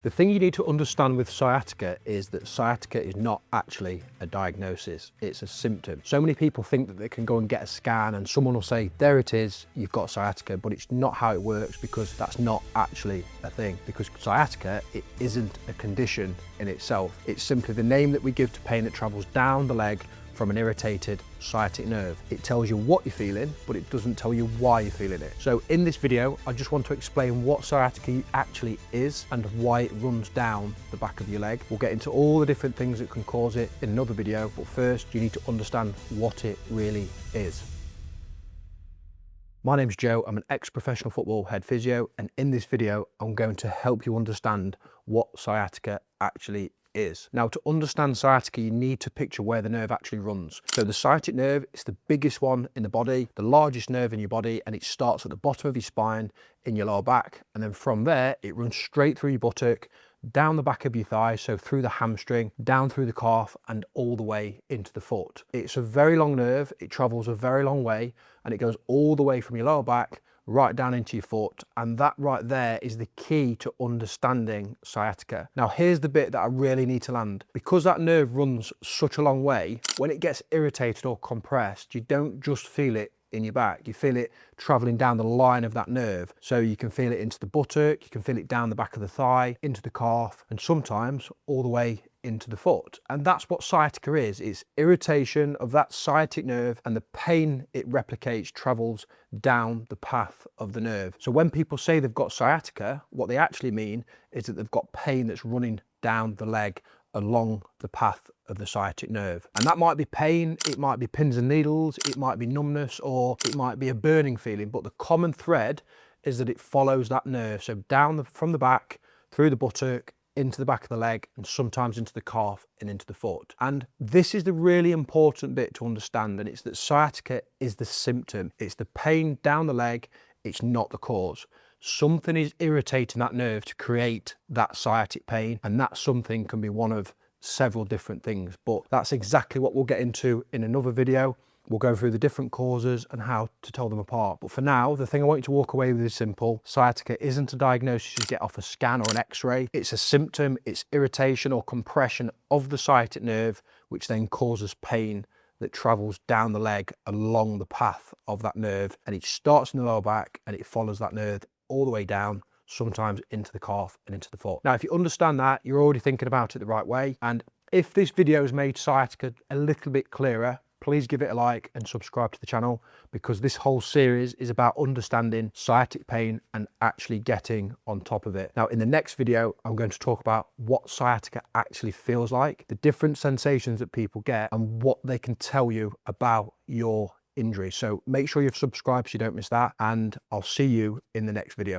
The thing you need to understand with sciatica is that sciatica is not actually a diagnosis, it's a symptom. So many people think that they can go and get a scan and someone will say, there it is, you've got sciatica, but it's not how it works, because that's not actually a thing. Because sciatica, it isn't a condition in itself. It's simply the name that we give to pain that travels down the leg from an irritated sciatic nerve. It tells you what you're feeling, but it doesn't tell you why you're feeling it. So in this video, I just want to explain what sciatica actually is and why it runs down the back of your leg. We'll get into all the different things that can cause it in another video, but first you need to understand what it really is. My name's Joe, I'm an ex-professional football head physio, and in this video, I'm going to help you understand what sciatica actually is. Now, to understand sciatica, you need to picture where the nerve actually runs. So the sciatic nerve is the biggest one in the body, the largest nerve in your body, and it starts at the bottom of your spine in your lower back. And then from there, it runs straight through your buttock, down the back of your thigh, so through the hamstring, down through the calf, and all the way into the foot. It's a very long nerve, it travels a very long way, and it goes all the way from your lower back right down into your foot, and that right there is the key to understanding sciatica. Now here's the bit that I really need to land. Because that nerve runs such a long way, when it gets irritated or compressed, you don't just feel it in your back, you feel it traveling down the line of that nerve. So you can feel it into the buttock, you can feel it down the back of the thigh, into the calf, and sometimes all the way into the foot. And that's what sciatica is. It's irritation of that sciatic nerve, and the pain it replicates travels down the path of the nerve. So when people say they've got sciatica, what they actually mean is that they've got pain that's running down the leg along the path of the sciatic nerve. And that might be pain, it might be pins and needles, it might be numbness, or it might be a burning feeling, but the common thread is that it follows that nerve. So down from the back, through the buttock, into the back of the leg, and sometimes into the calf and into the foot. And this is the really important bit to understand, and it's that sciatica is the symptom. It's the pain down the leg, it's not the cause. Something is irritating that nerve to create that sciatic pain, and that something can be one of several different things, but that's exactly what we'll get into in another video. We'll go through the different causes and how to tell them apart. But for now, the thing I want you to walk away with is simple. Sciatica isn't a diagnosis you get off a scan or an x-ray. It's a symptom, it's irritation or compression of the sciatic nerve, which then causes pain that travels down the leg along the path of that nerve. And it starts in the lower back and it follows that nerve all the way down, sometimes into the calf and into the foot. Now, if you understand that, you're already thinking about it the right way. And if this video has made sciatica a little bit clearer, please give it a like and subscribe to the channel, because this whole series is about understanding sciatic pain and actually getting on top of it. Now, in the next video, I'm going to talk about what sciatica actually feels like, the different sensations that people get, and what they can tell you about your injury. So make sure you've subscribed so you don't miss that, and I'll see you in the next video.